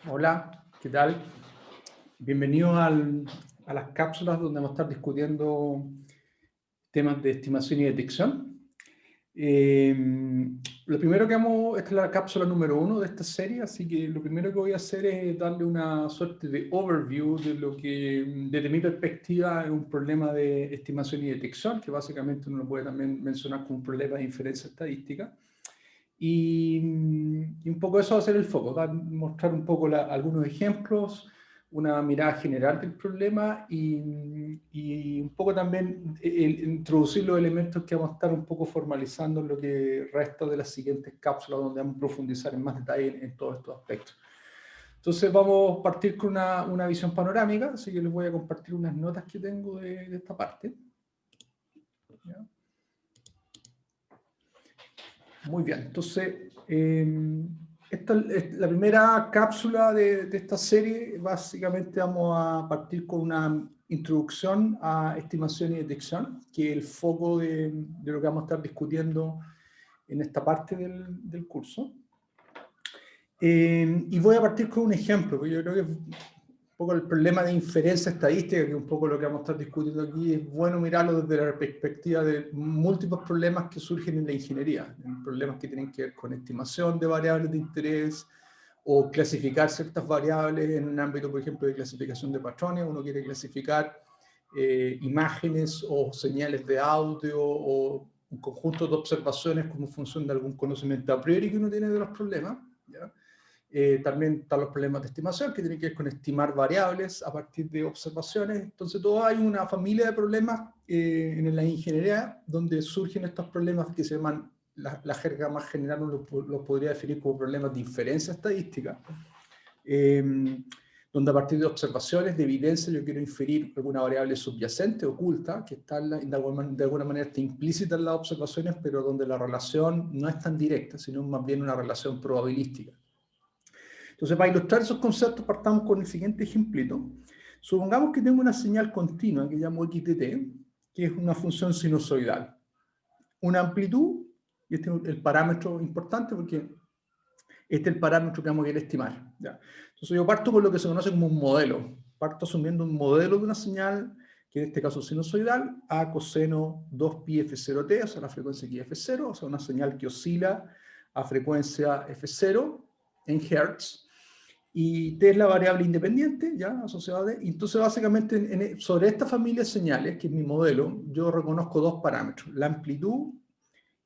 Hola, ¿qué tal? Bienvenido a las cápsulas donde vamos a estar discutiendo temas de estimación y detección. Lo primero que vamos, esta es la cápsula número 1 de esta serie, así que lo primero que voy a hacer es darle una suerte de overview de lo que, desde mi perspectiva, es un problema de estimación y detección, que básicamente uno lo puede también mencionar como un problema de inferencia estadística. Y un poco eso va a ser el foco, mostrar un poco algunos ejemplos, una mirada general del problema y un poco también introducir los elementos que vamos a estar un poco formalizando en lo que resta de las siguientes cápsulas, donde vamos a profundizar en más detalle en todos estos aspectos. Entonces vamos a partir con una visión panorámica, así que les voy a compartir unas notas que tengo de esta parte. ¿Ya? Muy bien, entonces, la primera cápsula de esta serie. Básicamente vamos a partir con una introducción a estimación y detección, que es el foco de lo que vamos a estar discutiendo en esta parte del curso. Y voy a partir con un ejemplo, que yo creo que es un poco el problema de inferencia estadística, que es un poco lo que vamos a estar discutiendo aquí. Es bueno mirarlo desde la perspectiva de múltiples problemas que surgen en la ingeniería, problemas que tienen que ver con estimación de variables de interés o clasificar ciertas variables en un ámbito, por ejemplo, de clasificación de patrones. Uno quiere clasificar imágenes o señales de audio o un conjunto de observaciones como función de algún conocimiento a priori que uno tiene de los problemas, ¿ya? También están los problemas de estimación, que tienen que ver con estimar variables a partir de observaciones. Entonces, hay una familia de problemas en la ingeniería donde surgen estos problemas que se llaman, la jerga más general los podría definir como problemas de inferencia estadística, donde a partir de observaciones, de evidencia, yo quiero inferir alguna variable subyacente, oculta, que está de alguna manera está implícita en las observaciones, pero donde la relación no es tan directa, sino más bien una relación probabilística. Entonces, para ilustrar esos conceptos, partamos con el siguiente ejemplito. Supongamos que tengo una señal continua que llamo XTT, que es una función sinusoidal. Una amplitud, y este es el parámetro importante porque este es el parámetro que vamos a querer estimar, ¿ya? Entonces, yo parto con lo que se conoce como un modelo. Parto asumiendo un modelo de una señal, que en este caso es sinusoidal, a coseno 2pi f0t, o sea, la frecuencia aquí f0, o sea, una señal que oscila a frecuencia f0 en Hertz. Y t es la variable independiente, ya, asociada a d. Y entonces, básicamente, sobre esta familia de señales, que es mi modelo, yo reconozco dos parámetros, la amplitud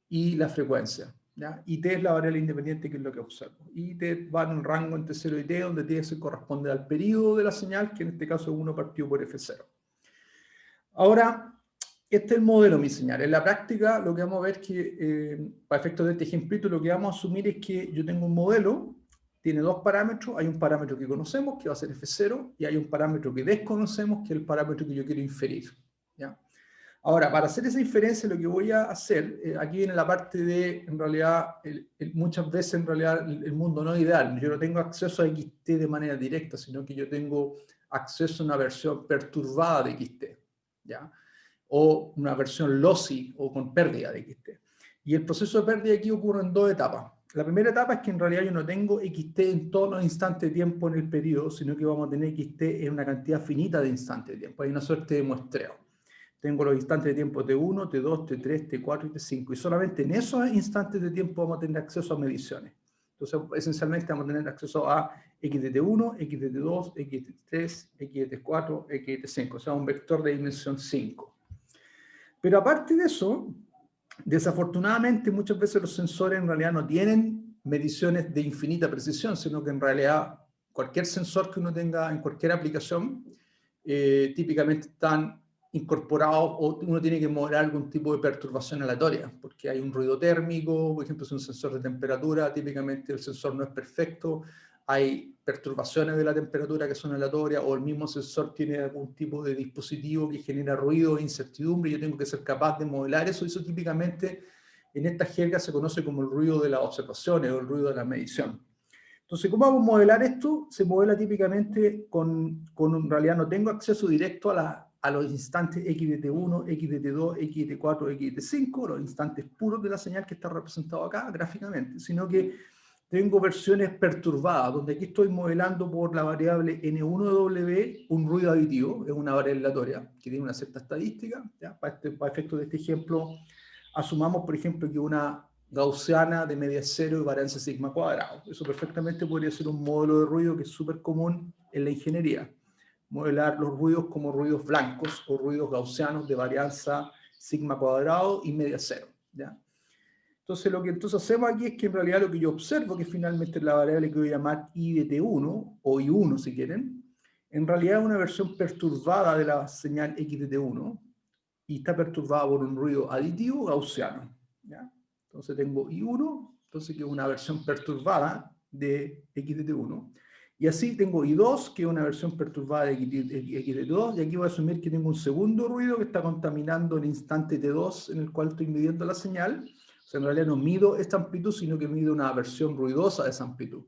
y la frecuencia, ¿ya? Y t es la variable independiente, que es lo que observo. Y t va en un rango entre 0 y t, donde t se corresponde al periodo de la señal, que en este caso es 1 partido por f0. Ahora, este es el modelo de mi señal. En la práctica, lo que vamos a ver es que, para efectos de este ejemplito, lo que vamos a asumir es que yo tengo un modelo, tiene dos parámetros. Hay un parámetro que conocemos, que va a ser f0, y hay un parámetro que desconocemos, que es el parámetro que yo quiero inferir, ¿ya? Ahora, para hacer esa inferencia, lo que voy a hacer, aquí viene la parte de, en realidad, muchas veces, en realidad, el mundo no es ideal. Yo no tengo acceso a XT de manera directa, sino que yo tengo acceso a una versión perturbada de XT, ¿ya? O una versión lossy o con pérdida de XT. Y el proceso de pérdida aquí ocurre en dos etapas. La primera etapa es que en realidad yo no tengo XT en todos los instantes de tiempo en el periodo, sino que vamos a tener XT en una cantidad finita de instantes de tiempo. Hay una suerte de muestreo. Tengo los instantes de tiempo T1, T2, T3, T4 y T5. Y solamente en esos instantes de tiempo vamos a tener acceso a mediciones. Entonces, esencialmente vamos a tener acceso a XDT1, XDT2, XDT3, XDT4, XDT5. O sea, un vector de dimensión 5. Pero aparte de eso, desafortunadamente muchas veces los sensores en realidad no tienen mediciones de infinita precisión, sino que en realidad cualquier sensor que uno tenga en cualquier aplicación, típicamente están incorporados, o uno tiene que modelar algún tipo de perturbación aleatoria, porque hay un ruido térmico. Por ejemplo, si un sensor de temperatura, típicamente el sensor no es perfecto, hay perturbaciones de la temperatura que son aleatorias, o el mismo sensor tiene algún tipo de dispositivo que genera ruido e incertidumbre, y yo tengo que ser capaz de modelar eso. Eso típicamente en esta jerga se conoce como el ruido de las observaciones o el ruido de la medición. Entonces, ¿cómo vamos a modelar esto? Se modela típicamente en realidad no tengo acceso directo a los instantes XDT1, XDT2, XDT4, XDT5, los instantes puros de la señal que está representado acá gráficamente, sino que tengo versiones perturbadas, donde aquí estoy modelando por la variable N1W un ruido aditivo, es una variable aleatoria que tiene una cierta estadística. ¿Ya? Para efectos de este ejemplo, asumamos, por ejemplo, que una gaussiana de media cero y varianza sigma cuadrado. Eso perfectamente podría ser un módulo de ruido que es súper común en la ingeniería. Modelar los ruidos como ruidos blancos o ruidos gaussianos de varianza sigma cuadrado y media cero. ¿Ya? Entonces, lo que entonces hacemos aquí es que en realidad lo que yo observo, que finalmente es la variable que voy a llamar I de T1, o I1 si quieren, en realidad es una versión perturbada de la señal X de T1, y está perturbada por un ruido aditivo gaussiano. ¿Ya? Entonces tengo I1, entonces que es una versión perturbada de X de T1, y así tengo I2, que es una versión perturbada de X de T2, y aquí voy a asumir que tengo un segundo ruido que está contaminando el instante T2 en el cual estoy midiendo la señal. O sea, en realidad no mido esta amplitud, sino que mido una versión ruidosa de esa amplitud,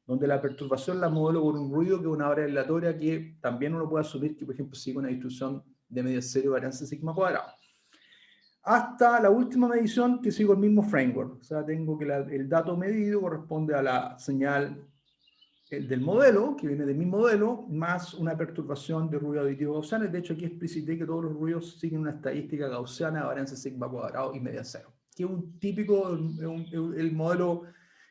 donde la perturbación la modelo por un ruido que es una variable aleatoria que también uno puede asumir que, por ejemplo, sigue una distribución de media cero y varianza sigma cuadrado. Hasta la última medición que sigo el mismo framework. O sea, tengo que el dato medido corresponde a la señal del modelo, que viene de mi modelo, más una perturbación de ruido aditivo gaussiano. De hecho, aquí explicité que todos los ruidos siguen una estadística gaussiana de varianza sigma cuadrado y media cero, que es un típico, el modelo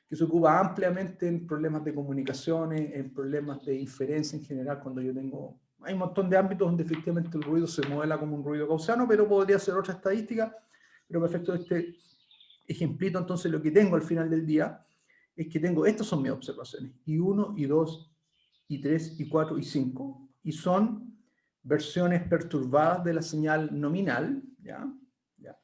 que se ocupa ampliamente en problemas de comunicaciones, en problemas de inferencia en general, cuando yo tengo... Hay un montón de ámbitos donde efectivamente el ruido se modela como un ruido gaussiano, pero podría ser otra estadística. Pero para efecto de este ejemplito, entonces lo que tengo al final del día es que tengo, estas son mis observaciones, I1, I2, I3, I4, I5, y son versiones perturbadas de la señal nominal, ¿ya? ¿Ya?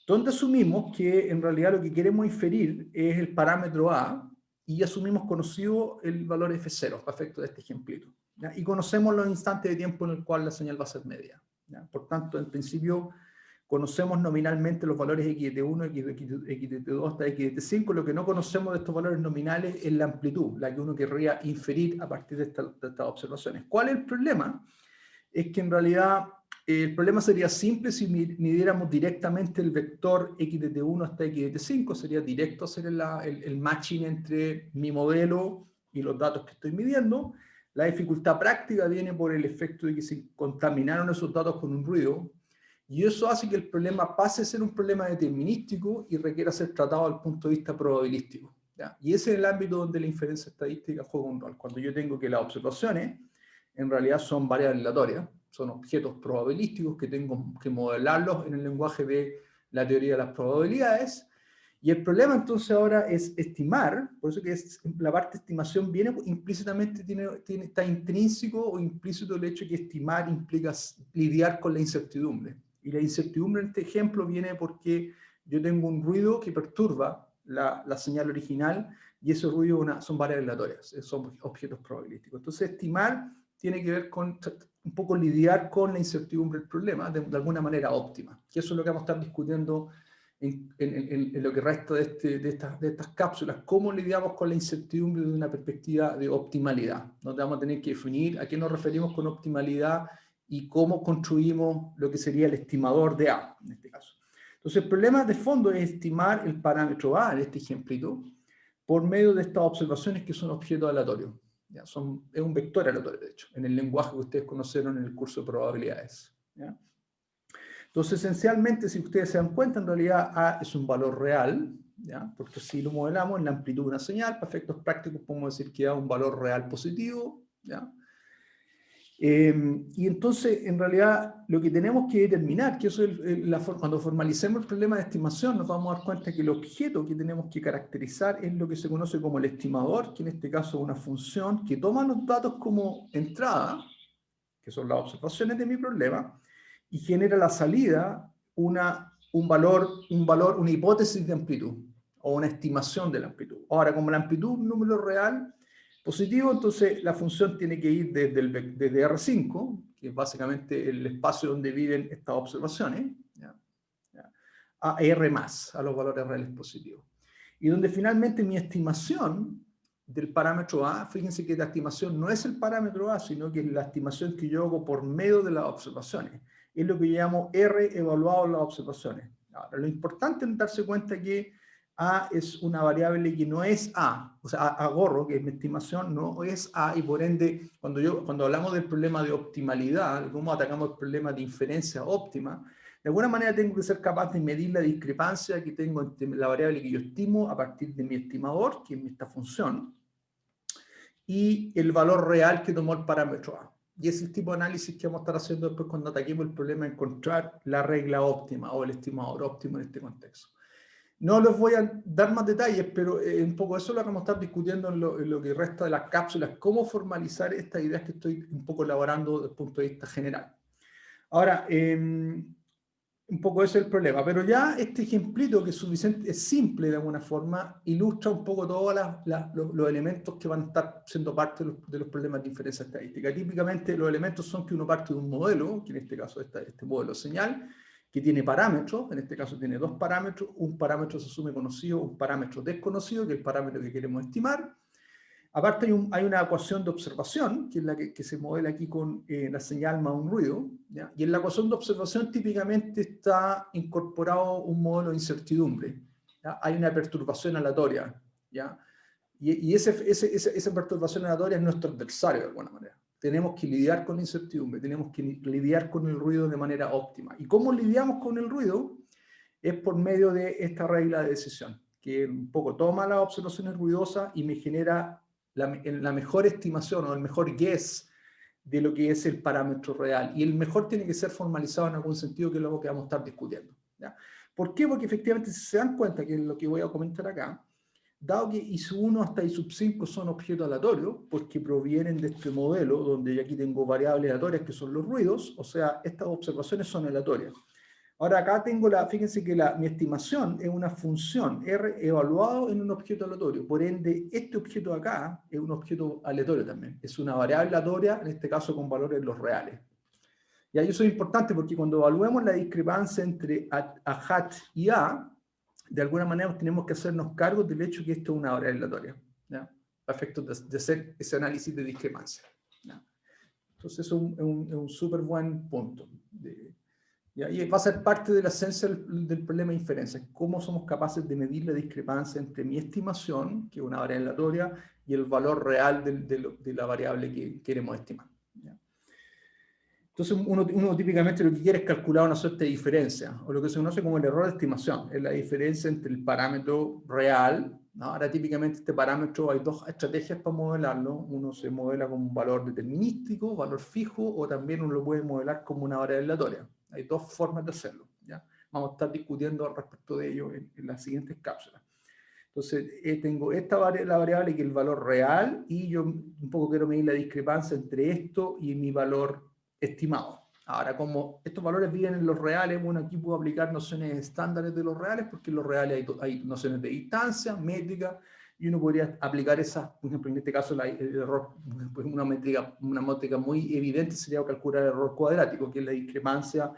Donde asumimos que en realidad lo que queremos inferir es el parámetro A, y asumimos conocido el valor F0, para efecto de este ejemplito, ¿ya? Y conocemos los instantes de tiempo en el cual la señal va a ser media, ¿ya? Por tanto, en principio, conocemos nominalmente los valores X de T1, X de T2 hasta X de T5. Lo que no conocemos de estos valores nominales es la amplitud, la que uno querría inferir a partir de estas observaciones. ¿Cuál es el problema? Es que en realidad el problema sería simple si midiéramos directamente el vector X de T1 hasta X de T5. Sería directo hacer el matching entre mi modelo y los datos que estoy midiendo. La dificultad práctica viene por el efecto de que se contaminaron esos datos con un ruido, y eso hace que el problema pase a ser un problema determinístico y requiera ser tratado desde el punto de vista probabilístico, ¿ya? Y ese es el ámbito donde la inferencia estadística juega un rol. Cuando yo tengo que las observaciones en realidad son variables aleatorias, son objetos probabilísticos que tengo que modelarlos en el lenguaje de la teoría de las probabilidades. Y el problema entonces ahora es estimar, por eso que la parte de estimación viene implícitamente, está intrínseco o implícito el hecho de que estimar implica lidiar con la incertidumbre. Y la incertidumbre en este ejemplo viene porque yo tengo un ruido que perturba la señal original, y ese ruido son variables aleatorias, son objetos probabilísticos. Entonces estimar tiene que ver con un poco lidiar con la incertidumbre del problema de alguna manera óptima, que eso es lo que vamos a estar discutiendo en lo que resta de estas cápsulas. Cómo lidiamos con la incertidumbre desde una perspectiva de optimalidad, donde vamos a tener que definir a qué nos referimos con optimalidad y cómo construimos lo que sería el estimador de A, en este caso. Entonces, el problema de fondo es estimar el parámetro A, en este ejemplito, por medio de estas observaciones que son objetos aleatorios. ¿Ya? Es un vector aleatorio, de hecho, en el lenguaje que ustedes conocieron en el curso de probabilidades. ¿Ya? Entonces, esencialmente, si ustedes se dan cuenta, en realidad A es un valor real, ¿ya? Porque si lo modelamos en la amplitud de una señal, para efectos prácticos podemos decir que da un valor real positivo, ¿ya? Y entonces, en realidad, lo que tenemos que determinar, que eso es cuando formalicemos el problema de estimación, nos vamos a dar cuenta que el objeto que tenemos que caracterizar es lo que se conoce como el estimador, que en este caso es una función que toma los datos como entrada, que son las observaciones de mi problema, y genera la salida una hipótesis de amplitud, o una estimación de la amplitud. Ahora, como la amplitud es un número real positivo, entonces la función tiene que ir desde R5, que es básicamente el espacio donde viven estas observaciones, ¿ya? A R+, a los valores reales positivos. Y donde finalmente mi estimación del parámetro A, fíjense que la estimación no es el parámetro A, sino que es la estimación que yo hago por medio de las observaciones. Es lo que yo llamo R evaluado en las observaciones. Ahora, lo importante es darse cuenta que A es una variable que no es A, o sea, A gorro, que es mi estimación, no es A, y por ende, cuando hablamos del problema de optimalidad, de cómo atacamos el problema de inferencia óptima, de alguna manera tengo que ser capaz de medir la discrepancia que tengo entre la variable que yo estimo a partir de mi estimador, que es esta función, y el valor real que tomó el parámetro A. Y es el tipo de análisis que vamos a estar haciendo después cuando ataquemos el problema de encontrar la regla óptima o el estimador óptimo en este contexto. No les voy a dar más detalles, pero un poco eso lo vamos a estar discutiendo en lo que resta de las cápsulas, cómo formalizar estas ideas que estoy un poco elaborando desde el punto de vista general. Ahora, un poco ese es el problema, pero ya este ejemplito que es simple de alguna forma, ilustra un poco todos los elementos que van a estar siendo parte de los problemas de inferencia estadística. Típicamente los elementos son que uno parte de un modelo, que en este caso este modelo señal, que tiene parámetros, en este caso tiene dos parámetros, un parámetro se asume conocido, un parámetro desconocido, que es el parámetro que queremos estimar. Aparte hay una ecuación de observación, que es la que se modela aquí con la señal más un ruido, ¿ya? Y en la ecuación de observación típicamente está incorporado un modelo de incertidumbre, ¿ya? Hay una perturbación aleatoria, ¿ya? Y esa perturbación aleatoria es nuestro adversario de alguna manera. Tenemos que lidiar con la incertidumbre, tenemos que lidiar con el ruido de manera óptima. ¿Y cómo lidiamos con el ruido? Es por medio de esta regla de decisión, que un poco toma las observaciones ruidosas y me genera la mejor estimación o el mejor guess de lo que es el parámetro real. Y el mejor tiene que ser formalizado en algún sentido, que es lo que vamos a estar discutiendo, ¿ya? ¿Por qué? Porque efectivamente, si se dan cuenta, que es lo que voy a comentar acá, dado que I1 hasta I5 son objetos aleatorios, porque provienen de este modelo, donde aquí tengo variables aleatorias que son los ruidos, o sea, estas observaciones son aleatorias. Ahora acá tengo fíjense que mi estimación es una función R evaluado en un objeto aleatorio. Por ende, este objeto acá es un objeto aleatorio también. Es una variable aleatoria, en este caso con valores los reales. Y ahí eso es importante porque cuando evaluemos la discrepancia entre a hat y A, de alguna manera tenemos que hacernos cargo del hecho que esto es una variable aleatoria, ¿ya? A efectos de hacer ese análisis de discrepancia, ¿ya? Entonces es un súper buen punto. Y va a ser parte de la esencia del problema de inferencia, cómo somos capaces de medir la discrepancia entre mi estimación, que es una variable aleatoria, y el valor real de la variable que queremos estimar, ¿ya? Entonces uno típicamente lo que quiere es calcular una suerte de diferencia, o lo que se conoce como el error de estimación, es la diferencia entre el parámetro real, ¿no? Ahora típicamente este parámetro hay dos estrategias para modelarlo. Uno se modela como un valor determinístico, valor fijo, o también uno lo puede modelar como una variable aleatoria. Hay dos formas de hacerlo, ¿ya? Vamos a estar discutiendo al respecto de ello en las siguientes cápsulas. Entonces, tengo la variable que es el valor real, y yo un poco quiero medir la discrepancia entre esto y mi valor estimado. Ahora, como estos valores viven en los reales, bueno, aquí puedo aplicar nociones estándares de los reales, porque en los reales hay nociones de distancia, métrica, y uno podría aplicar esas, por ejemplo, en este caso el error, pues una métrica muy evidente sería calcular el error cuadrático, que es la discrepancia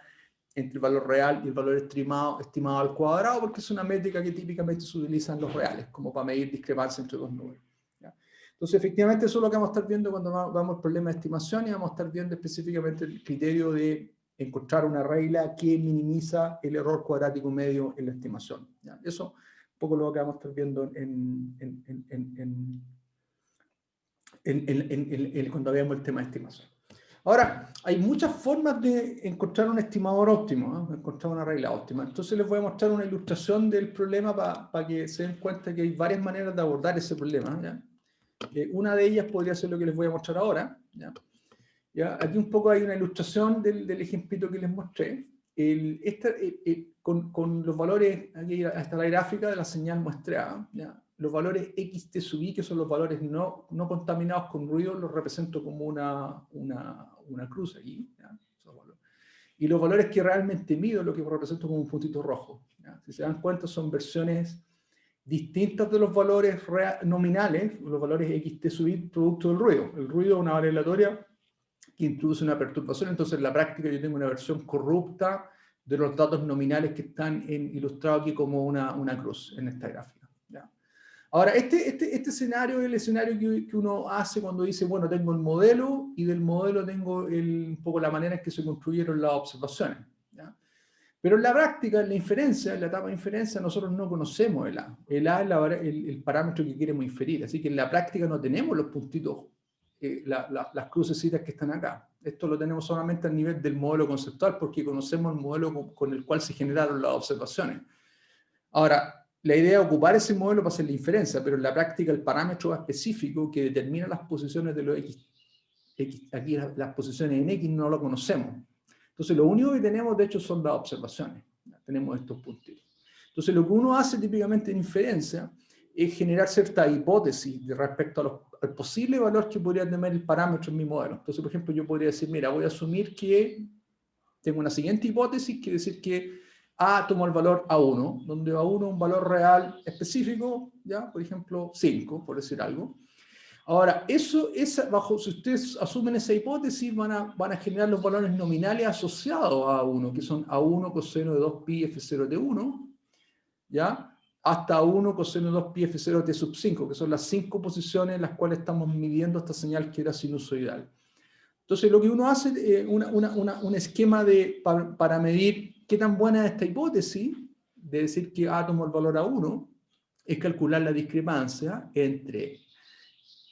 entre el valor real y el valor estimado al cuadrado, porque es una métrica que típicamente se utiliza en los reales, como para medir discrepancia entre dos números, ¿ya? Entonces, efectivamente, eso es lo que vamos a estar viendo cuando vamos al problema de estimación, y vamos a estar viendo específicamente el criterio de encontrar una regla que minimiza el error cuadrático medio en la estimación, ¿ya? Eso es un poco lo que vamos a estar viendo cuando veamos el tema de estimación. Ahora, hay muchas formas de encontrar un estimador óptimo, ¿eh? Encontrar una regla óptima. Entonces les voy a mostrar una ilustración del problema para que se den cuenta que hay varias maneras de abordar ese problema, ¿ya? Una de ellas podría ser lo que les voy a mostrar ahora, ¿ya? ¿Ya? Aquí un poco hay una ilustración del ejemplito que les mostré. Con los valores, aquí está la gráfica de la señal muestreada, ¿ya? Los valores xt sub i, que son los valores no contaminados con ruido, los represento como una cruz aquí, ¿ya? Y los valores que realmente mido, lo que represento como un puntito rojo, ¿ya? Si se dan cuenta, son versiones distintas de los valores nominales, los valores xt sub i producto del ruido. El ruido es una variable aleatoria que introduce una perturbación, entonces en la práctica yo tengo una versión corrupta de los datos nominales que están ilustrados aquí como una cruz en esta gráfica, ¿ya? Ahora, este escenario es el escenario que uno hace cuando dice, bueno, tengo el modelo, y del modelo tengo un poco la manera en que se construyeron las observaciones, ¿ya? Pero en la práctica, en la inferencia, en la etapa de inferencia, nosotros no conocemos el A. El A es el parámetro que queremos inferir. Así que en la práctica no tenemos los puntitos, las crucecitas que están acá. Esto lo tenemos solamente a nivel del modelo conceptual porque conocemos el modelo con el cual se generaron las observaciones. Ahora, la idea es ocupar ese modelo para hacer la inferencia, pero en la práctica el parámetro específico que determina las posiciones de los X, aquí las posiciones en X no lo conocemos. Entonces, lo único que tenemos, de hecho, son las observaciones. Tenemos estos puntitos. Entonces, lo que uno hace típicamente en inferencia es generar cierta hipótesis respecto al posible valor que podría tener el parámetro en mi modelo. Entonces, por ejemplo, yo podría decir, mira, voy a asumir que tengo una siguiente hipótesis, quiere decir que A toma el valor A1, donde A1 es un valor real específico, ¿ya? Por ejemplo, 5, por decir algo. Ahora, si ustedes asumen esa hipótesis, van a generar los valores nominales asociados a A1, que son A1 coseno de 2pi F0 de 1, ¿ya? Hasta A1 coseno de 2pi F0 T sub 5, que son las 5 posiciones en las cuales estamos midiendo esta señal que era sinusoidal. Entonces, lo que uno hace es un esquema para medir qué tan buena es esta hipótesis, de decir que A tomó el valor A1, es calcular la discrepancia entre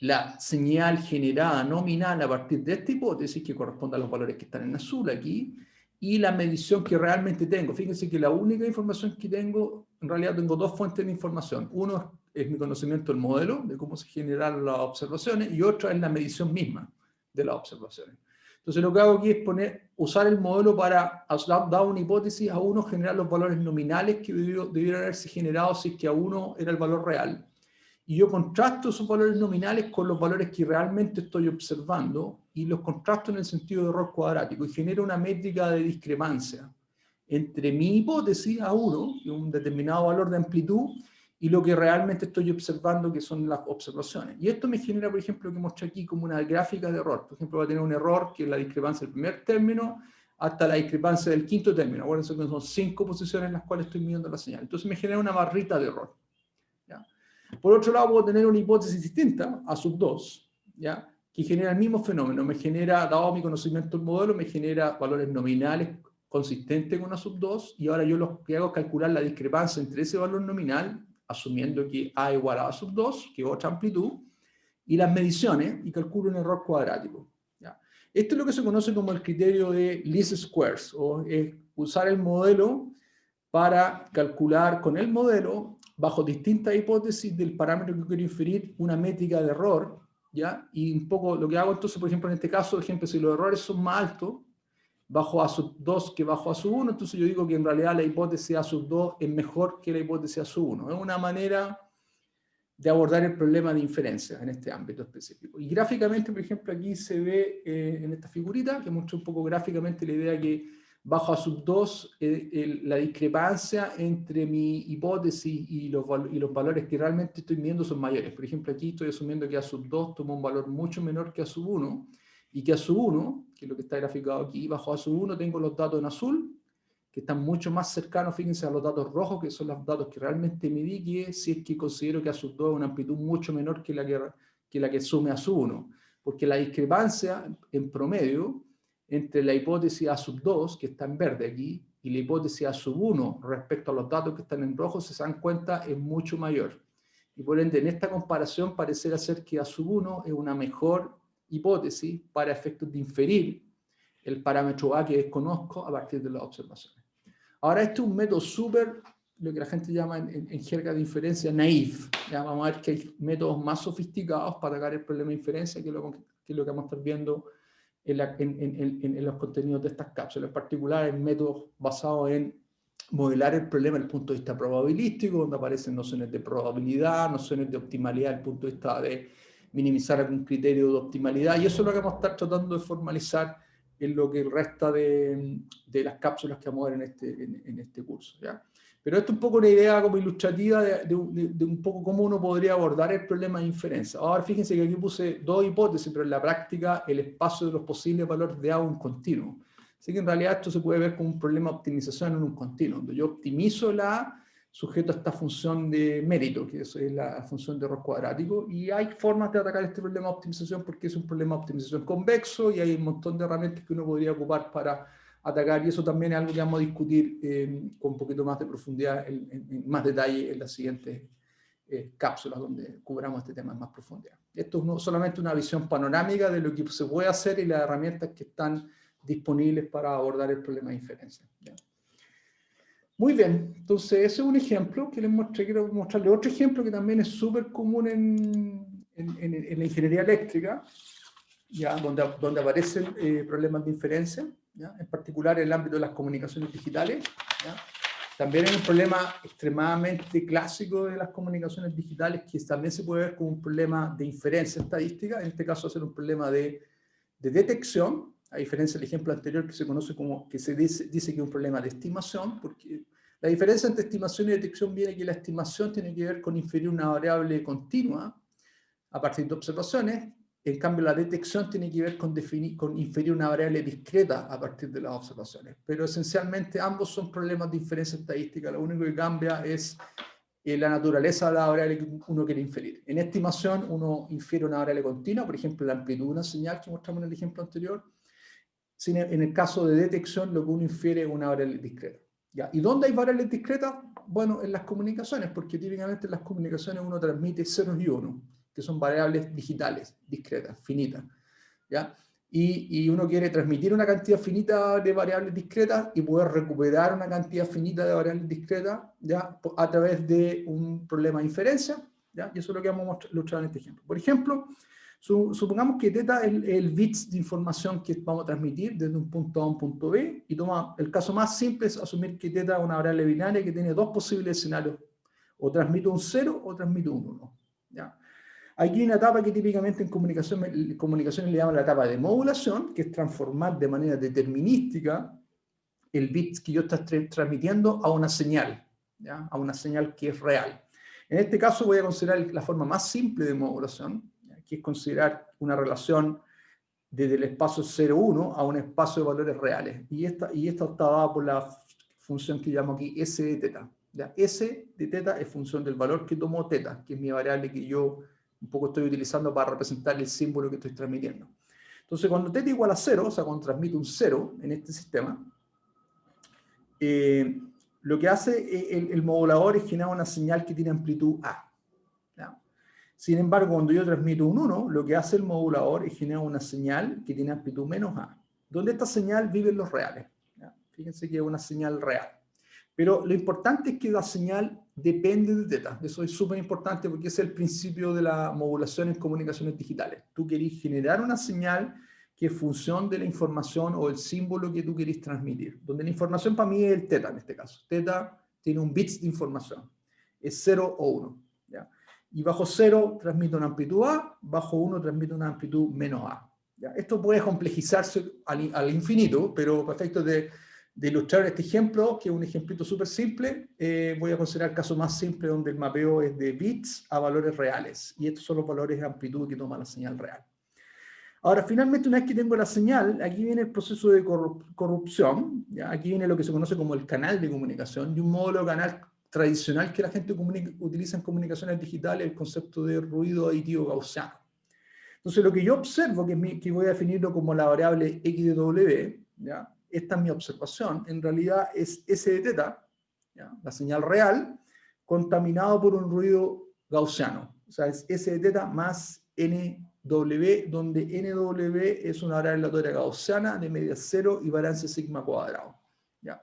la señal generada nominal a partir de esta hipótesis, que corresponde a los valores que están en azul aquí, y la medición que realmente tengo. Fíjense que la única información que tengo, en realidad tengo dos fuentes de información. Uno es mi conocimiento del modelo, de cómo se generaron las observaciones, y otra es la medición misma de las observaciones. Entonces lo que hago aquí es usar el modelo para, dar una hipótesis, a uno generar los valores nominales que debieron haberse generado si es que a uno era el valor real. Y yo contrasto esos valores nominales con los valores que realmente estoy observando y los contrasto en el sentido de error cuadrático y genero una métrica de discrepancia entre mi hipótesis A1, que es un determinado valor de amplitud, y lo que realmente estoy observando, que son las observaciones. Y esto me genera, por ejemplo, lo que muestro aquí como una gráfica de error. Por ejemplo, va a tener un error que es la discrepancia del primer término hasta la discrepancia del quinto término. Acuérdense que son 5 posiciones en las cuales estoy midiendo la señal. Entonces me genera una barrita de error. ¿Ya? Por otro lado, puedo tener una hipótesis distinta, A sub 2, ¿ya? Que genera el mismo fenómeno. Me genera, dado mi conocimiento del modelo, me genera valores nominales consistentes con A sub 2, y ahora yo lo que hago es calcular la discrepancia entre ese valor nominal, asumiendo que A igual a A sub 2, que es otra amplitud, y las mediciones, y calculo un error cuadrático. ¿Ya? Esto es lo que se conoce como el criterio de least squares, o es usar el modelo para calcular con el modelo, bajo distintas hipótesis del parámetro que quiero inferir, una métrica de error, ¿ya? Y un poco lo que hago entonces, por ejemplo, en este caso, por ejemplo, si los errores son más altos, bajo A sub 2 que bajo A sub 1, entonces yo digo que en realidad la hipótesis A sub 2 es mejor que la hipótesis A sub 1. Es una manera de abordar el problema de inferencia en este ámbito específico. Y gráficamente, por ejemplo, aquí se ve en esta figurita, que muestra un poco gráficamente la idea que bajo A sub 2, la discrepancia entre mi hipótesis y los valores que realmente estoy midiendo son mayores. Por ejemplo, aquí estoy asumiendo que A sub 2 toma un valor mucho menor que A sub 1, y que A sub 1, que es lo que está graficado aquí, bajo A sub 1 tengo los datos en azul, que están mucho más cercanos, fíjense, a los datos rojos, que son los datos que realmente medí, que si es que considero que A sub 2 es una amplitud mucho menor que la que sume A sub 1. Porque la discrepancia en promedio entre la hipótesis A sub 2, que está en verde aquí, y la hipótesis A sub 1 respecto a los datos que están en rojo, si se dan cuenta, es mucho mayor. Y por ende, en esta comparación pareciera ser que A sub 1 es una mejor hipótesis para efectos de inferir el parámetro A que desconozco a partir de las observaciones. Ahora, este es un método súper, lo que la gente llama en jerga de inferencia, naif. Ya vamos a ver que hay métodos más sofisticados para atacar el problema de inferencia, que es lo que vamos a estar viendo en los contenidos de estas cápsulas. En particular, en métodos basados en modelar el problema desde el punto de vista probabilístico, donde aparecen nociones de probabilidad, nociones de optimalidad desde el punto de vista de minimizar algún criterio de optimalidad, y eso es lo que vamos a estar tratando de formalizar en lo que resta de las cápsulas que vamos a ver en este curso, ¿ya? Pero esto es un poco una idea como ilustrativa de un poco cómo uno podría abordar el problema de inferencia. Ahora fíjense que aquí puse dos hipótesis, pero en la práctica el espacio de los posibles valores de A es un continuo. Así que en realidad esto se puede ver como un problema de optimización en un continuo, donde yo optimizo la A sujeto a esta función de mérito, que es la función de error cuadrático, y hay formas de atacar este problema de optimización porque es un problema de optimización convexo y hay un montón de herramientas que uno podría ocupar para atacar, y eso también es algo que vamos a discutir con un poquito más de profundidad, en más detalle en las siguientes cápsulas donde cubramos este tema en más profundidad. Esto es solamente una visión panorámica de lo que se puede hacer y las herramientas que están disponibles para abordar el problema de inferencia. ¿Ya? Muy bien, entonces ese es un ejemplo que les mostré. Quiero mostrarles otro ejemplo que también es súper común en la ingeniería eléctrica, ¿ya? Donde aparecen problemas de inferencia, ¿ya? En particular en el ámbito de las comunicaciones digitales. ¿Ya? También hay un problema extremadamente clásico de las comunicaciones digitales que también se puede ver como un problema de inferencia estadística. En este caso va a ser un problema de detección, a diferencia del ejemplo anterior que se conoce como, que se dice que es un problema de estimación, porque la diferencia entre estimación y detección viene que la estimación tiene que ver con inferir una variable continua a partir de observaciones. En cambio, la detección tiene que ver con inferir una variable discreta a partir de las observaciones. Pero esencialmente ambos son problemas de inferencia estadística. Lo único que cambia es la naturaleza de la variable que uno quiere inferir. En estimación uno infiere una variable continua, por ejemplo la amplitud de una señal que mostramos en el ejemplo anterior. En el caso de detección lo que uno infiere es una variable discreta. ¿Ya? ¿Y dónde hay variables discretas? Bueno, en las comunicaciones, porque típicamente en las comunicaciones uno transmite ceros y unos, que son variables digitales, discretas, finitas. ¿Ya? Y uno quiere transmitir una cantidad finita de variables discretas y poder recuperar una cantidad finita de variables discretas, ¿ya? A través de un problema de inferencia, ¿ya? Y eso es lo que vamos a ilustrar en este ejemplo. Por ejemplo, supongamos que θ es el bits de información que vamos a transmitir desde un punto A a un punto B, y el caso más simple es asumir que θ es una variable binaria que tiene dos posibles escenarios, o transmito un 0 o transmito un 1. ¿Ya? Aquí hay una etapa que típicamente en comunicaciones le llaman la etapa de modulación, que es transformar de manera determinística el bit que yo estoy transmitiendo a una señal, ¿ya? A una señal que es real. En este caso voy a considerar la forma más simple de modulación, ¿ya? Que es considerar una relación desde el espacio 0,1 a un espacio de valores reales. Y esta está dada por la función que llamo aquí S de θ. ¿Ya? S de θ es función del valor que tomó θ, que es mi variable que yo un poco estoy utilizando para representar el símbolo que estoy transmitiendo. Entonces, cuando θ igual a 0, o sea, cuando transmito un 0 en este sistema, lo que hace el modulador es generar una señal que tiene amplitud A. ¿Ya? Sin embargo, cuando yo transmito un 1, lo que hace el modulador es generar una señal que tiene amplitud menos A, donde esta señal vive en los reales. ¿Ya? Fíjense que es una señal real. Pero lo importante es que la señal depende de θ. Eso es súper importante porque es el principio de la modulación en comunicaciones digitales. Tú querés generar una señal que es función de la información o el símbolo que tú querés transmitir. Donde la información para mí es el θ en este caso. θ tiene un bits de información. Es 0 o 1. ¿Ya? Y bajo 0 transmite una amplitud A, bajo 1 transmite una amplitud menos A. ¿Ya? Esto puede complejizarse al infinito, pero para efectos de ilustrar este ejemplo, que es un ejemplito súper simple, voy a considerar el caso más simple donde el mapeo es de bits a valores reales. Y estos son los valores de amplitud que toma la señal real. Ahora, finalmente, una vez que tengo la señal, aquí viene el proceso de corrupción. ¿Ya? Aquí viene lo que se conoce como el canal de comunicación, y un módulo de canal tradicional que la gente utiliza en comunicaciones digitales, el concepto de ruido aditivo gaussiano. Entonces, lo que yo observo, que voy a definirlo como la variable x de w, ¿ya? Esta es mi observación, en realidad es S de θ, ¿ya? La señal real, contaminado por un ruido gaussiano. O sea, es S de θ más NW, donde NW es una variable aleatoria gaussiana de media 0 y variancia sigma cuadrado. ¿Ya?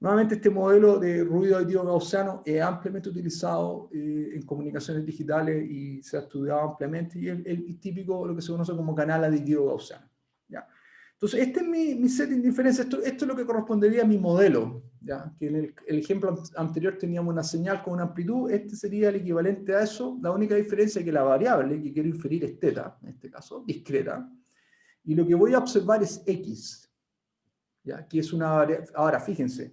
Nuevamente, este modelo de ruido aditivo gaussiano es ampliamente utilizado en comunicaciones digitales y se ha estudiado ampliamente, y es típico lo que se conoce como canal aditivo gaussiano. ¿Ya? Entonces, este es mi setting de inferencia. Esto es lo que correspondería a mi modelo. ¿Ya? Que en el ejemplo anterior teníamos una señal con una amplitud. Este sería el equivalente a eso. La única diferencia es que la variable que quiero inferir es θ, en este caso, discreta. Y lo que voy a observar es x. ¿Ya? Que es una variable. Ahora, fíjense.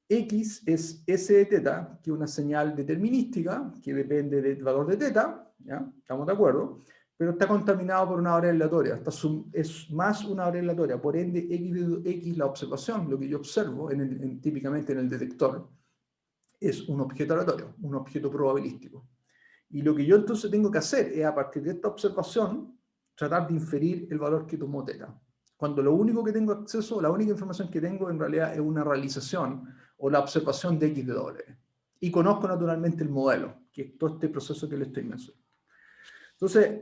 X es S de θ, que es una señal determinística, que depende del valor de θ, ¿ya? ¿Estamos de acuerdo? Pero está contaminado por una variable aleatoria, es más una variable aleatoria, por ende X, la observación, lo que yo observo típicamente en el detector, es un objeto aleatorio, un objeto probabilístico. Y lo que yo entonces tengo que hacer es, a partir de esta observación, tratar de inferir el valor que tomó θ. cuando lo único que tengo acceso, la única información que tengo en realidad es una realización o la observación de X de W. Y conozco naturalmente el modelo, que es todo este proceso que le estoy mencionando. Entonces,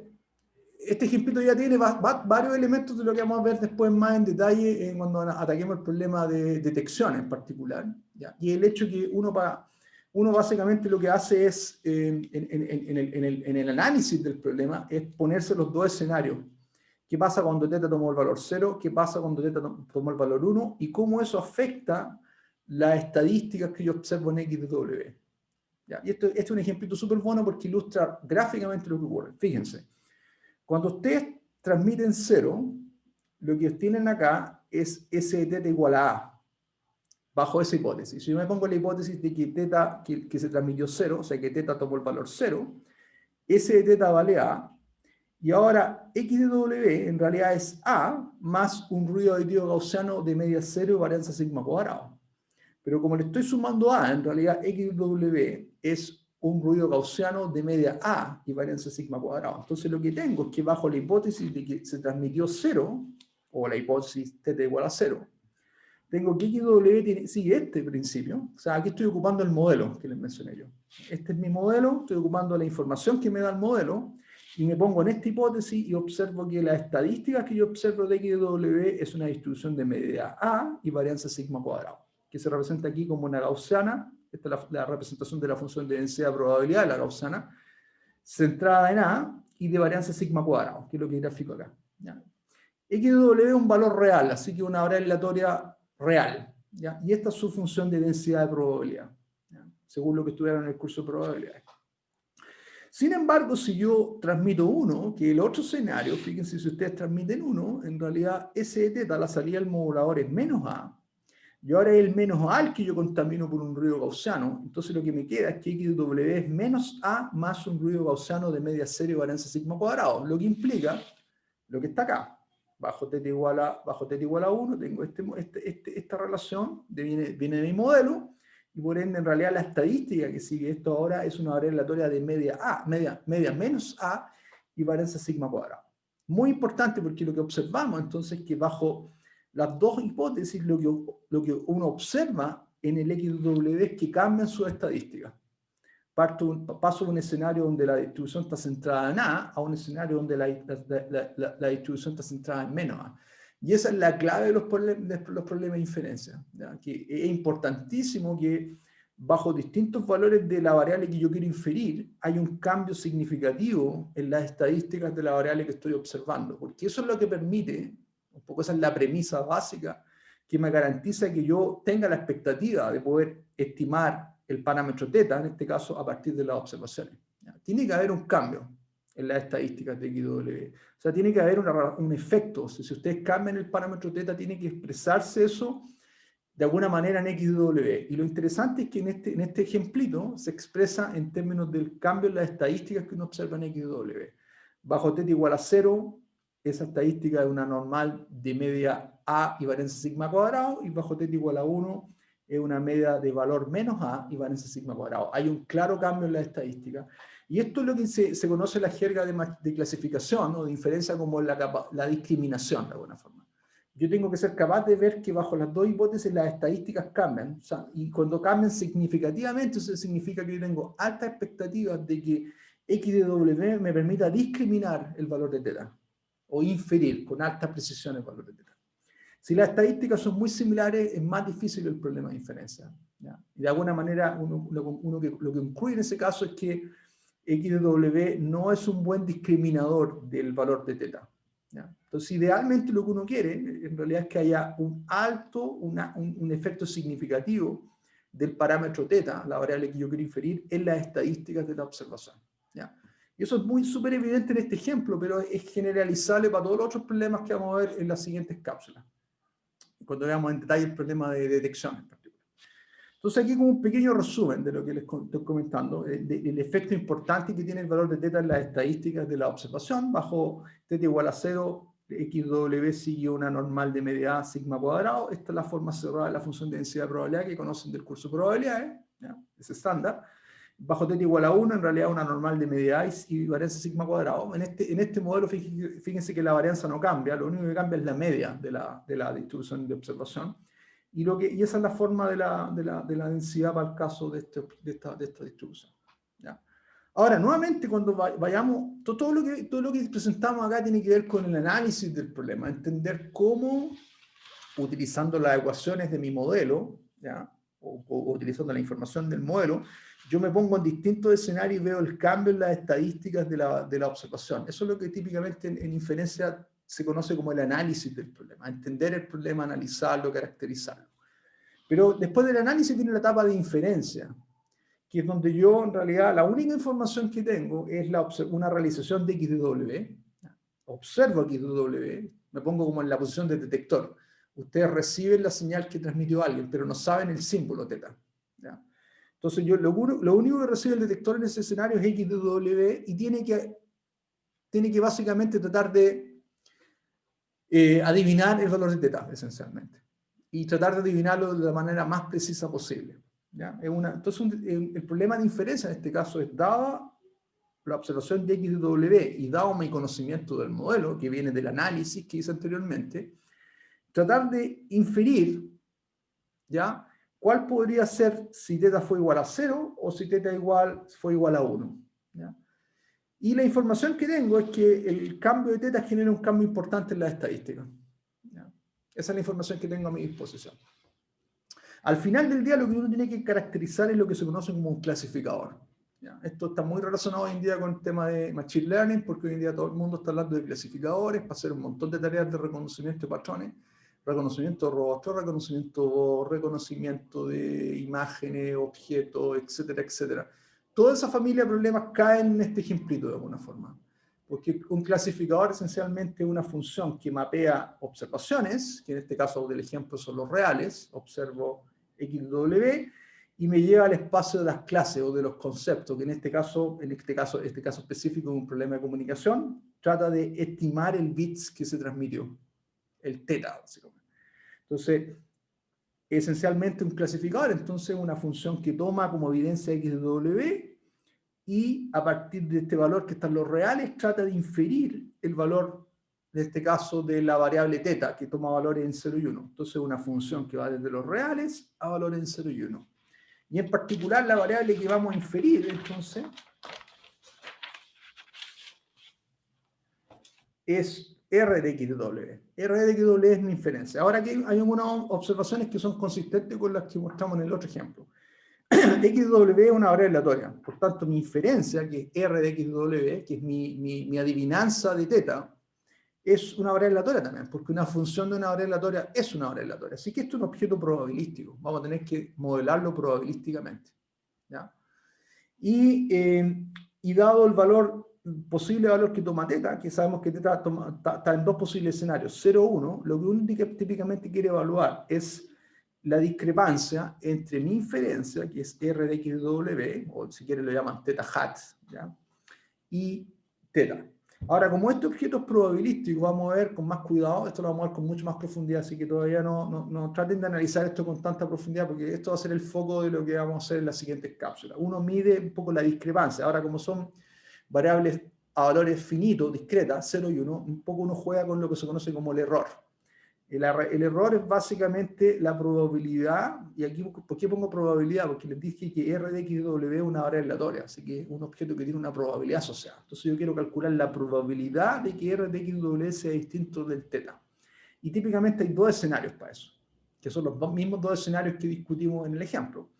este ejemplito ya tiene varios elementos de lo que vamos a ver después más en detalle cuando ataquemos el problema de detección en particular, ¿ya? Y el hecho que uno básicamente lo que hace es, en el análisis del problema, es ponerse los dos escenarios. ¿Qué pasa cuando θ tomó el valor 0? ¿Qué pasa cuando θ tomó el valor 1? Y cómo eso afecta las estadísticas que yo observo en X de W. ¿Ya? Y este es un ejemplito súper bueno porque ilustra gráficamente lo que ocurre. Fíjense, cuando ustedes transmiten 0, lo que obtienen acá es S de θ igual a A, bajo esa hipótesis. Si yo me pongo la hipótesis de que θ, que se transmitió 0, o sea que θ tomó el valor 0, S de θ vale A, y ahora X de W en realidad es A más un ruido aditivo gaussiano de media 0 y varianza sigma cuadrado. Pero como le estoy sumando A, en realidad X de W es un ruido gaussiano de media A y varianza sigma cuadrado. Entonces lo que tengo es que bajo la hipótesis de que se transmitió 0, o la hipótesis θ igual a 0, tengo que X de W sigue este principio. O sea, aquí estoy ocupando el modelo que les mencioné yo. Este es mi modelo, estoy ocupando la información que me da el modelo, y me pongo en esta hipótesis y observo que las estadísticas que yo observo de X de W es una distribución de media A y varianza sigma cuadrado, que se representa aquí como una gaussiana. Esta es la representación de la función de densidad de probabilidad de la gaussiana, centrada en A y de varianza sigma cuadrado, que es lo que grafico acá. ¿Ya? X de W es un valor real, así que una variable aleatoria real. ¿Ya? Y esta es su función de densidad de probabilidad, ¿ya? Según lo que estudiaron en el curso de probabilidades. Sin embargo, si yo transmito 1, que el otro escenario, fíjense, si ustedes transmiten 1, en realidad S de θ, la salida del modulador es menos A, y ahora es el menos A el que yo contamino por un ruido gaussiano. Entonces lo que me queda es que X de W es menos A más un ruido gaussiano de media 0 y varianza sigma cuadrado, lo que implica lo que está acá. Bajo θ igual a 1, tengo esta relación, viene de mi modelo, y por ende en realidad la estadística que sigue esto ahora es una variable aleatoria de media menos A y varianza sigma cuadrado. Muy importante porque lo que observamos entonces es que bajo las dos hipótesis lo que uno observa en el XW es que cambian sus estadísticas. Paso de un escenario donde la distribución está centrada en A un escenario donde la distribución está centrada en menos A. Y esa es la clave de los problemas de inferencia, ¿ya? Que es importantísimo que bajo distintos valores de la variable que yo quiero inferir hay un cambio significativo en las estadísticas de la variable que estoy observando, porque eso es lo que permite, un poco esa es la premisa básica, que me garantiza que yo tenga la expectativa de poder estimar el parámetro θ, en este caso, a partir de las observaciones. ¿Ya? Tiene que haber un cambio en las estadísticas de XW. O sea, tiene que haber un efecto. O sea, si ustedes cambian el parámetro θ, tiene que expresarse eso de alguna manera en XW. Y lo interesante es que en este ejemplito se expresa en términos del cambio en las estadísticas que uno observa en XW. Bajo θ igual a 0, esa estadística es una normal de media A y varianza sigma cuadrado, y bajo θ igual a 1 es una media de valor menos A y varianza sigma cuadrado. Hay un claro cambio en la estadística. Y esto es lo que se conoce en la jerga de clasificación o de inferencia como la discriminación, de alguna forma. Yo tengo que ser capaz de ver que bajo las dos hipótesis las estadísticas cambian. O sea, y cuando cambian significativamente, eso significa que yo tengo altas expectativas de que X de W me permita discriminar el valor de θ o inferir con alta precisión el valor de θ. Si las estadísticas son muy similares, es más difícil el problema de inferencia, ¿ya? Y de alguna manera, lo que ocurre en ese caso es que X de W no es un buen discriminador del valor de θ, ¿ya? Entonces, idealmente lo que uno quiere, en realidad, es que haya un efecto significativo del parámetro θ, la variable que yo quiero inferir, en las estadísticas de la observación, ¿ya? Y eso es muy súper evidente en este ejemplo, pero es generalizable para todos los otros problemas que vamos a ver en las siguientes cápsulas, cuando veamos en detalle el problema de detección en particular. Entonces aquí como un pequeño resumen de lo que les estoy comentando, el efecto importante que tiene el valor de θ en las estadísticas de la observación. Bajo θ igual a 0, XW sigue una normal de media A sigma cuadrado. Esta es la forma cerrada de la función de densidad de probabilidad que conocen del curso de probabilidades, ¿ya? Es estándar. bajo θ igual a 1, en realidad una normal de media y varianza sigma cuadrado. En este modelo, fíjense que la varianza no cambia, lo único que cambia es la media de la distribución de observación. Y esa es la forma de la densidad para el caso de esta distribución. ¿Ya? Ahora, nuevamente, cuando vayamos, todo lo que presentamos acá tiene que ver con el análisis del problema, entender cómo, utilizando las ecuaciones de mi modelo, ¿ya? O utilizando la información del modelo, yo me pongo en distintos escenarios y veo el cambio en las estadísticas de la observación. Eso es lo que típicamente en inferencia se conoce como el análisis del problema, entender el problema, analizarlo, caracterizarlo. Pero después del análisis viene la etapa de inferencia, que es donde yo, en realidad, la única información que tengo es una realización de X de W. Observo X de W, me pongo como en la posición de detector. Ustedes reciben la señal que transmitió alguien, pero no saben el símbolo θ. ¿Ya? Entonces, lo único que recibe el detector en ese escenario es X de W y tiene que básicamente tratar de adivinar el valor de θ, esencialmente. Y tratar de adivinarlo de la manera más precisa posible. ¿Ya? Entonces, el problema de inferencia en este caso es, dada la observación de X de W y dado mi conocimiento del modelo, que viene del análisis que hice anteriormente, tratar de inferir, ¿ya?, cuál podría ser si θ fue igual a 0 o si θ fue igual a 1. ¿Ya? Y la información que tengo es que el cambio de θ genera un cambio importante en las estadísticas. ¿Ya? Esa es la información que tengo a mi disposición. Al final del día, lo que uno tiene que caracterizar es lo que se conoce como un clasificador. ¿Ya? Esto está muy relacionado hoy en día con el tema de Machine Learning, porque hoy en día todo el mundo está hablando de clasificadores para hacer un montón de tareas de reconocimiento de patrones, reconocimiento de rostro, reconocimiento de imágenes, objetos, etcétera, etcétera. Toda esa familia de problemas caen en este ejemplito de alguna forma. Porque un clasificador esencialmente es una función que mapea observaciones, que en este caso del ejemplo son los reales, observo X, W, y me lleva al espacio de las clases o de los conceptos, que en este caso específico es un problema de comunicación, trata de estimar el bits que se transmitió, el θ, básicamente. Entonces, esencialmente un clasificador, entonces una función que toma como evidencia X de W, y a partir de este valor que están los reales, trata de inferir el valor, en este caso, de la variable θ, que toma valores en 0 y 1. Entonces, una función que va desde los reales a valores en 0 y 1. Y en particular, la variable que vamos a inferir, entonces, es R de X de W. R de X de W es mi inferencia. Ahora aquí hay algunas observaciones que son consistentes con las que mostramos en el otro ejemplo. X de W es una variable aleatoria. Por tanto, mi inferencia, que es R de X de W, que es mi adivinanza de θ, es una variable aleatoria también, porque una función de una variable aleatoria es una variable aleatoria. Así que esto es un objeto probabilístico. Vamos a tener que modelarlo probabilísticamente. ¿Ya? Y dado el posible valor que toma θ, que sabemos que θ está en dos posibles escenarios, 0 o 1, lo que uno típicamente quiere evaluar es la discrepancia entre mi inferencia, que es R de X de W, o si quieren lo llaman θ hat, ¿ya?, y θ. Ahora, como este objeto es probabilístico, vamos a ver con más cuidado, esto lo vamos a ver con mucho más profundidad, así que todavía no traten de analizar esto con tanta profundidad, porque esto va a ser el foco de lo que vamos a hacer en las siguientes cápsulas. Uno mide un poco la discrepancia. Ahora, como son variables a valores finitos, discretas, 0 y 1, un poco uno juega con lo que se conoce como el error. El error es básicamente la probabilidad, y aquí, ¿por qué pongo probabilidad? Porque les dije que R de X de W es una variable aleatoria, así que es un objeto que tiene una probabilidad asociada. Entonces yo quiero calcular la probabilidad de que R de X de W sea distinto del θ. Y típicamente hay dos escenarios para eso, que son los mismos dos escenarios que discutimos en el ejemplo.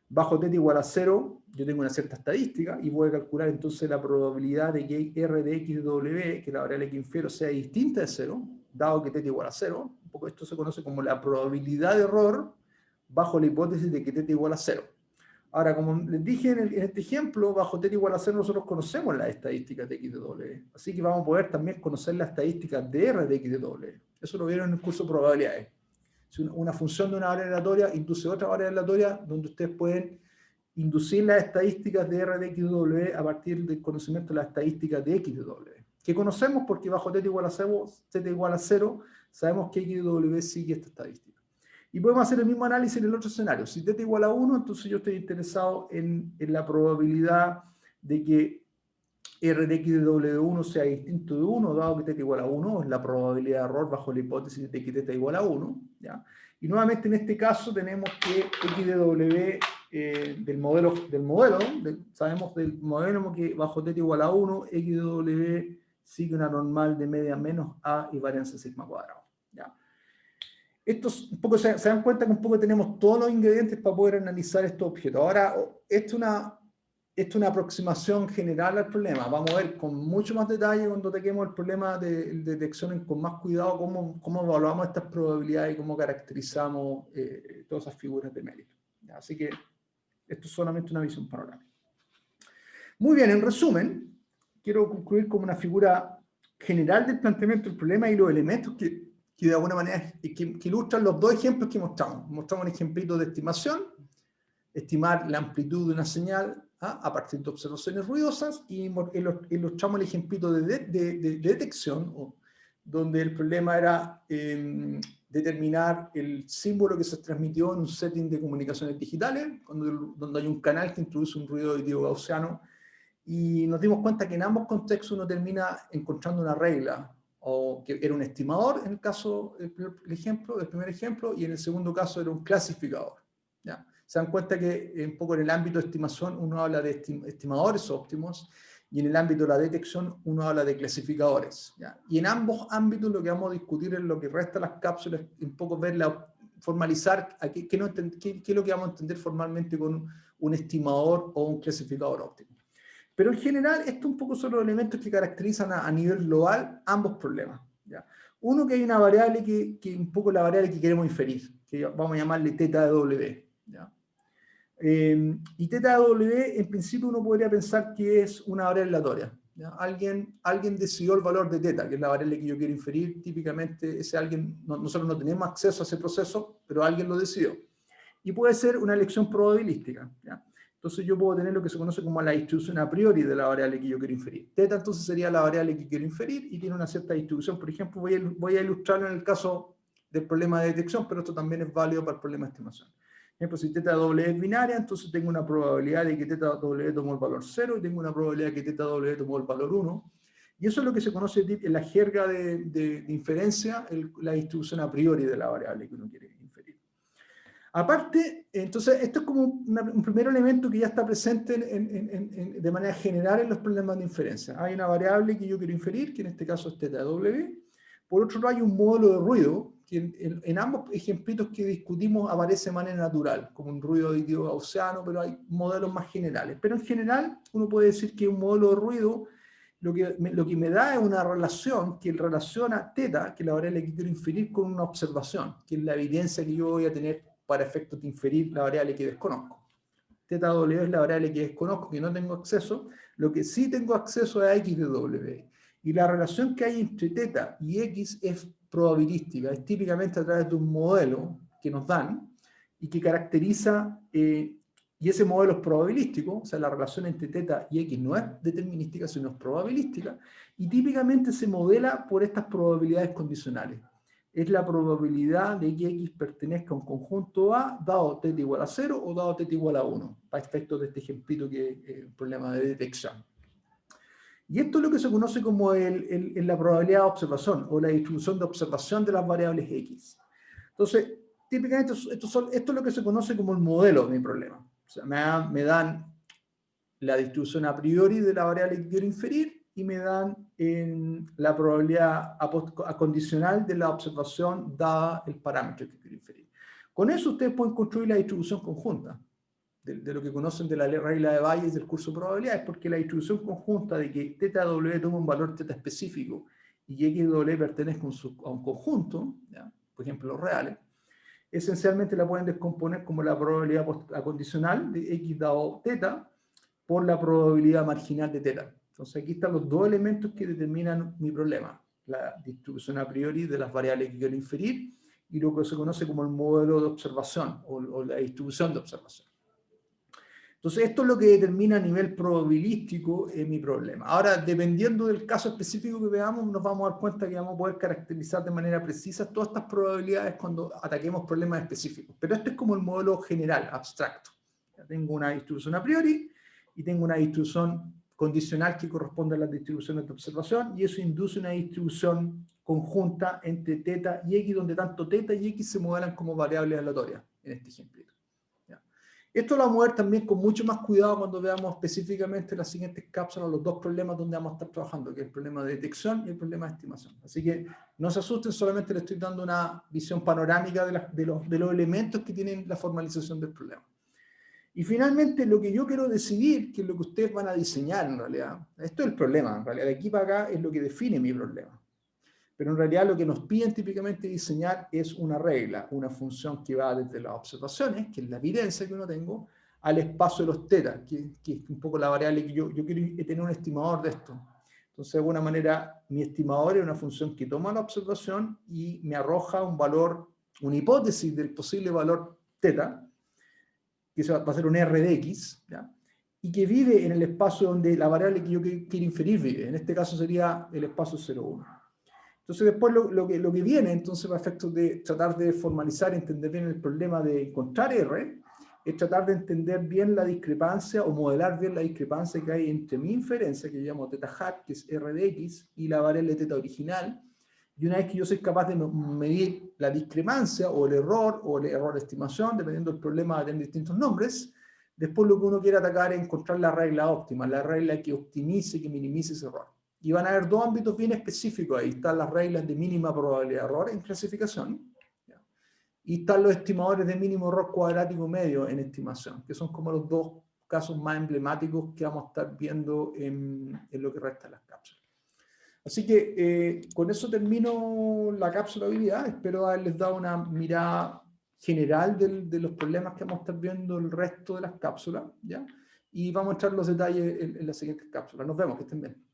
Bajo θ igual a 0, yo tengo una cierta estadística y voy a calcular entonces la probabilidad de que R de X de W, que la variable que infiero, sea distinta de 0, dado que θ igual a 0. Un poco esto se conoce como la probabilidad de error bajo la hipótesis de que θ igual a 0. Ahora, como les dije en este ejemplo, bajo θ igual a 0 nosotros conocemos las estadísticas de X de W. Así que vamos a poder también conocer las estadísticas de R de X de W. Eso lo vieron en el curso de probabilidades. Si una función de una variable aleatoria induce otra variable aleatoria, donde ustedes pueden inducir las estadísticas de R de X de W a partir del conocimiento de las estadísticas de X de W. Que conocemos porque bajo θ igual a 0, sabemos que X de W sigue esta estadística. Y podemos hacer el mismo análisis en el otro escenario. Si θ igual a 1, entonces yo estoy interesado en la probabilidad de que R de X de W1 sea distinto de 1, dado que θ igual a 1, es la probabilidad de error bajo la hipótesis de que θ igual a 1. ¿Ya? Y nuevamente en este caso tenemos que X de W sabemos del modelo que bajo θ igual a 1, X de W sigue una normal de media menos A y varianza sigma cuadrado. ¿Ya? Estos, un poco se dan cuenta que un poco tenemos todos los ingredientes para poder analizar estos objetos. Ahora, esto es una aproximación general al problema. Vamos a ver con mucho más detalle cuando toquemos el problema de detección con más cuidado cómo evaluamos estas probabilidades y cómo caracterizamos todas esas figuras de mérito. Así que esto es solamente una visión panorámica. Muy bien, en resumen, quiero concluir con una figura general del planteamiento del problema y los elementos que de alguna manera que ilustran los dos ejemplos que mostramos. Mostramos un ejemplito de estimación, estimar la amplitud de una señal a partir de observaciones ruidosas, y ilustramos el ejemplito de detección, donde el problema era determinar el símbolo que se transmitió en un setting de comunicaciones digitales, donde hay un canal que introduce un ruido auditivo gaussiano, y nos dimos cuenta que en ambos contextos uno termina encontrando una regla, o que era un estimador en el caso del primer ejemplo, y en el segundo caso era un clasificador. ¿Ya? Se dan cuenta que un poco en el ámbito de estimación uno habla de estimadores óptimos, y en el ámbito de la detección uno habla de clasificadores. ¿Ya? Y en ambos ámbitos lo que vamos a discutir en lo que resta de las cápsulas, un poco formalizar qué es lo que vamos a entender formalmente con un estimador o un clasificador óptimo. Pero en general, estos un poco son los elementos que caracterizan a nivel global ambos problemas. ¿Ya? Uno, que hay una variable que un poco la variable que queremos inferir, que vamos a llamarle θ de W. ¿Ya? Y θ de W, en principio uno podría pensar que es una variable aleatoria. ¿Ya? Alguien decidió el valor de θ, que es la variable que yo quiero inferir. Típicamente ese alguien, nosotros no tenemos acceso a ese proceso, pero alguien lo decidió. Y puede ser una elección probabilística. ¿Ya? Entonces yo puedo tener lo que se conoce como la distribución a priori de la variable que yo quiero inferir. θ entonces sería la variable que quiero inferir y tiene una cierta distribución. Por ejemplo, voy a ilustrarlo en el caso del problema de detección, pero esto también es válido para el problema de estimación. Por ejemplo, si θ W es binaria, entonces tengo una probabilidad de que θ W tomó el valor 0 y tengo una probabilidad de que θ W tomó el valor 1. Y eso es lo que se conoce en la jerga de inferencia, la distribución a priori de la variable que uno quiere inferir. Aparte, entonces, esto es como un primer elemento que ya está presente de manera general en los problemas de inferencia. Hay una variable que yo quiero inferir, que en este caso es θW. Por otro lado, hay un módulo de ruido, que en ambos ejemplitos que discutimos aparece de manera natural, como un ruido auditivo gaussiano, pero hay modelos más generales. Pero en general, uno puede decir que un modelo de ruido lo que me da es una relación que relaciona θ, que es la variable que quiero inferir, con una observación, que es la evidencia que yo voy a tener para efectos de inferir la variable que desconozco. θW es la variable que desconozco, que no tengo acceso. Lo que sí tengo acceso es a X de W. Y la relación que hay entre θ y X es probabilística, es típicamente a través de un modelo que nos dan y que caracteriza, y ese modelo es probabilístico, o sea, la relación entre θ y X no es determinística, sino es probabilística, y típicamente se modela por estas probabilidades condicionales. Es la probabilidad de que X pertenezca a un conjunto A, dado θ igual a 0 o dado θ igual a 1, para efectos de este ejemplito que es un problema de detección. Y esto es lo que se conoce como la probabilidad de observación, o la distribución de observación de las variables X. Entonces, típicamente esto es lo que se conoce como el modelo de mi problema. O sea, me dan la distribución a priori de la variable que quiero inferir, y me dan la probabilidad condicional de la observación dada el parámetro que quiero inferir. Con eso ustedes pueden construir la distribución conjunta, de lo que conocen de la regla de Bayes del curso de probabilidades, porque la distribución conjunta de que θW toma un valor θ específico y que XW pertenezca a un conjunto, ¿ya? Por ejemplo los reales, esencialmente la pueden descomponer como la probabilidad condicional de X dado θ por la probabilidad marginal de θ. Entonces aquí están los dos elementos que determinan mi problema: la distribución a priori de las variables que quiero inferir y lo que se conoce como el modelo de observación o la distribución de observación. Entonces, esto es lo que determina a nivel probabilístico mi problema. Ahora, dependiendo del caso específico que veamos, nos vamos a dar cuenta que vamos a poder caracterizar de manera precisa todas estas probabilidades cuando ataquemos problemas específicos. Pero este es como el modelo general, abstracto. Ya tengo una distribución a priori y tengo una distribución condicional que corresponde a las distribuciones de observación, y eso induce una distribución conjunta entre teta y x, donde tanto teta y x se modelan como variables aleatorias, en este ejemplo. Esto lo vamos a ver también con mucho más cuidado cuando veamos específicamente las siguientes cápsulas, los dos problemas donde vamos a estar trabajando, que es el problema de detección y el problema de estimación. Así que no se asusten, solamente les estoy dando una visión panorámica de los elementos que tienen la formalización del problema. Y finalmente, lo que yo quiero decidir, que es lo que ustedes van a diseñar en realidad, esto es el problema, en realidad de aquí para acá es lo que define mi problema. Pero en realidad lo que nos piden típicamente diseñar es una regla, una función que va desde las observaciones, que es la evidencia que uno tengo, al espacio de los tetas, que es un poco la variable que yo quiero tener un estimador de esto. Entonces, de alguna manera, mi estimador es una función que toma la observación y me arroja un valor, una hipótesis del posible valor teta, que va a ser un R de X, ¿ya? Y que vive en el espacio donde la variable que yo quiero inferir vive. En este caso sería el espacio 0,1. Entonces después lo que viene, entonces, para efectos de tratar de formalizar y entender bien el problema de encontrar R, es tratar de entender bien la discrepancia o modelar bien la discrepancia que hay entre mi inferencia, que yo llamo teta hat, que es R de X, y la variable teta original. Y una vez que yo soy capaz de medir la discrepancia o el error de estimación, dependiendo del problema, va a tener distintos nombres, después lo que uno quiere atacar es encontrar la regla óptima, la regla que optimice, que minimice ese error. Y van a haber dos ámbitos bien específicos ahí. Están las reglas de mínima probabilidad de error en clasificación, ¿ya? Y están los estimadores de mínimo error cuadrático medio en estimación, que son como los dos casos más emblemáticos que vamos a estar viendo en lo que resta de las cápsulas. Así que con eso termino la cápsula de hoy día. Espero haberles dado una mirada general de los problemas que vamos a estar viendo el resto de las cápsulas, ¿ya? Y vamos a entrar en los detalles en las siguientes cápsulas. Nos vemos, que estén bien.